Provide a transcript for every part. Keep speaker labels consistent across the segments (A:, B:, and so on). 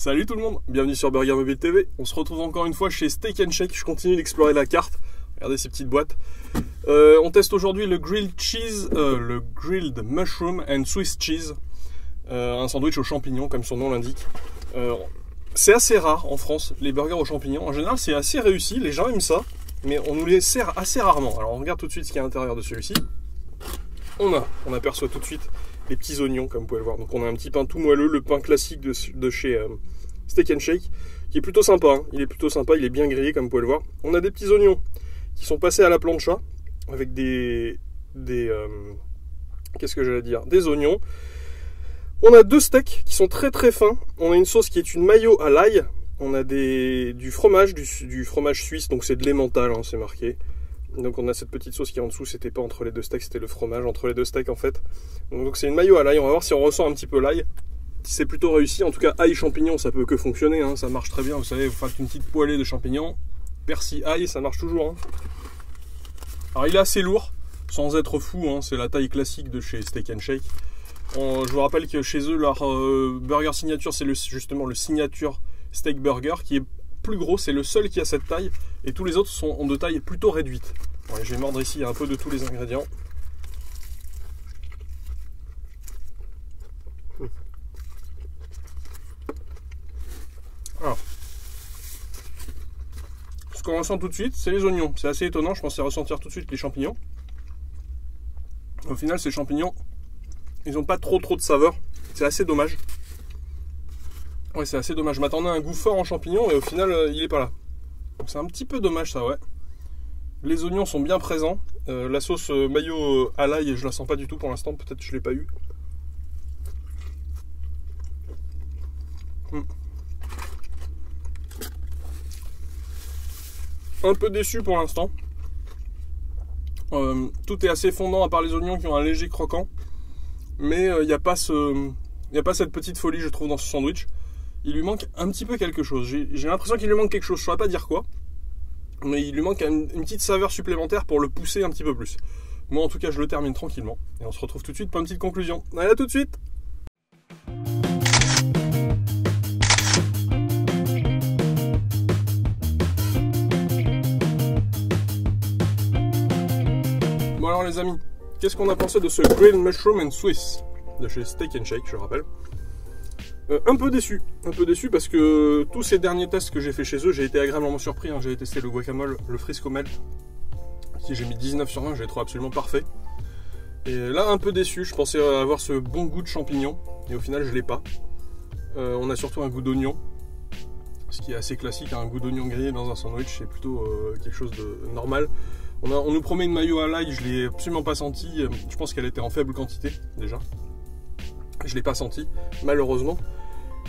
A: Salut tout le monde, bienvenue sur Burger Mobile TV. On se retrouve encore une fois chez Steak & Shake. Je continue d'explorer la carte. Regardez ces petites boîtes. On teste aujourd'hui le grilled cheese, le grilled mushroom and Swiss cheese. Un sandwich aux champignons comme son nom l'indique. C'est assez rare en France les burgers aux champignons. En général c'est assez réussi, les gens aiment ça. Mais on nous les sert assez rarement. Alors on regarde tout de suite ce qu'il y a à l'intérieur de celui-ci. On aperçoit tout de suite les petits oignons comme vous pouvez le voir. Donc on a un petit pain tout moelleux, le pain classique de chez Steak & Shake, qui est plutôt sympa, hein. Il est plutôt sympa, il est bien grillé comme vous pouvez le voir. On a des petits oignons qui sont passés à la plancha avec qu'est-ce que j'allais dire, des oignons. On a deux steaks qui sont très très fins. On a une sauce qui est une mayo à l'ail. On a du fromage, du fromage suisse, donc c'est de l'emmental, hein, c'est marqué. Donc on a cette petite sauce qui est en dessous, c'était pas entre les deux steaks, c'était le fromage entre les deux steaks en fait. Donc c'est une mayo à l'ail, on va voir si on ressent un petit peu l'ail. C'est plutôt réussi, en tout cas ail champignons ça peut que fonctionner, hein. Ça marche très bien, vous savez, vous faites une petite poêlée de champignons, persil, ail, ça marche toujours, hein. Alors il est assez lourd, sans être fou, hein. C'est la taille classique de chez Steak & Shake. Je vous rappelle que chez eux, leur burger signature, c'est justement le signature steak burger qui est plus gros, c'est le seul qui a cette taille, et tous les autres sont de taille plutôt réduite. Ouais, je vais mordre ici, il y a un peu de tous les ingrédients. Alors, ce qu'on ressent tout de suite, c'est les oignons. C'est assez étonnant, je pensais ressentir tout de suite les champignons. Au final, ces champignons, ils n'ont pas trop de saveur. C'est assez dommage. Ouais, c'est assez dommage. Je m'attendais à un goût fort en champignons et au final, il n'est pas là. Donc c'est un petit peu dommage ça, ouais. Les oignons sont bien présents. La sauce mayo à l'ail, je la sens pas du tout pour l'instant. Peut-être que je l'ai pas eu. Un peu déçu pour l'instant. Tout est assez fondant à part les oignons qui ont un léger croquant. Mais il n'y a pas cette petite folie, je trouve, dans ce sandwich. Il lui manque un petit peu quelque chose. J'ai l'impression qu'il lui manque quelque chose. Je ne saurais pas dire quoi. Mais il lui manque une petite saveur supplémentaire pour le pousser un petit peu plus. Moi, en tout cas, je le termine tranquillement. Et on se retrouve tout de suite pour une petite conclusion. Allez, à tout de suite! Bon alors les amis, qu'est-ce qu'on a pensé de ce grilled mushroom and Swiss de chez Steak & Shake, je le rappelle. Un peu déçu parce que tous ces derniers tests que j'ai fait chez eux, j'ai été agréablement surpris, hein. J'ai testé le guacamole, le frisco melt, qui j'ai mis 19 sur 20, je l'ai trouvé absolument parfait. Et là un peu déçu, je pensais avoir ce bon goût de champignon, et au final je l'ai pas. On a surtout un goût d'oignon, ce qui est assez classique, hein. Un goût d'oignon grillé dans un sandwich, c'est plutôt quelque chose de normal. On nous promet une mayo à l'ail, je l'ai absolument pas senti, je pense qu'elle était en faible quantité déjà. Je l'ai pas senti, malheureusement.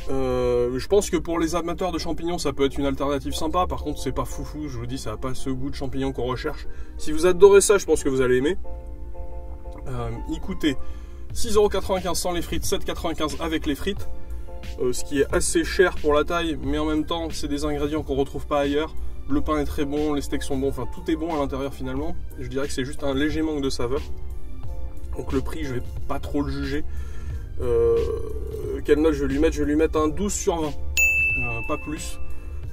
A: Je pense que pour les amateurs de champignons, ça peut être une alternative sympa. Par contre, c'est pas foufou, je vous dis, ça n'a pas ce goût de champignon qu'on recherche. Si vous adorez ça, je pense que vous allez aimer. Il coûtait 6,95€ sans les frites, 7,95€ avec les frites. Ce qui est assez cher pour la taille, mais en même temps, c'est des ingrédients qu'on retrouve pas ailleurs. Le pain est très bon, les steaks sont bons, enfin tout est bon à l'intérieur finalement. Je dirais que c'est juste un léger manque de saveur. Donc le prix, je vais pas trop le juger. Quelle note je vais lui mettre? Je vais lui mettre un 12 sur 20, pas plus,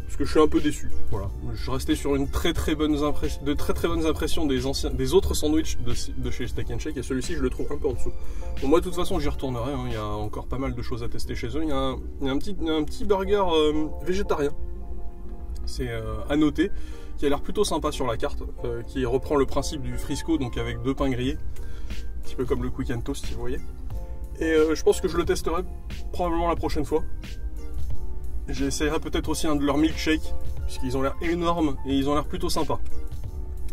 A: parce que je suis un peu déçu. Voilà, je restais sur une très bonnes impressions des autres sandwichs de chez Steak & Shake, et celui-ci je le trouve un peu en dessous. Bon, moi de toute façon j'y retournerai, hein. Il y a encore pas mal de choses à tester chez eux. Il y a un petit burger végétarien, c'est à noter, qui a l'air plutôt sympa sur la carte, qui reprend le principe du frisco, donc avec deux pains grillés, un petit peu comme le quick and toast si vous voyez. Et je pense que je le testerai probablement la prochaine fois. J'essaierai peut-être aussi un de leurs milkshakes, puisqu'ils ont l'air énormes et ils ont l'air plutôt sympas.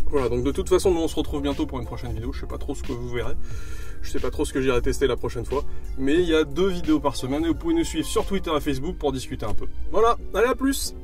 A: Voilà, donc de toute façon, nous on se retrouve bientôt pour une prochaine vidéo. Je sais pas trop ce que vous verrez. Je sais pas trop ce que j'irai tester la prochaine fois. Mais il y a 2 vidéos par semaine et vous pouvez nous suivre sur Twitter et Facebook pour discuter un peu. Voilà, allez à plus!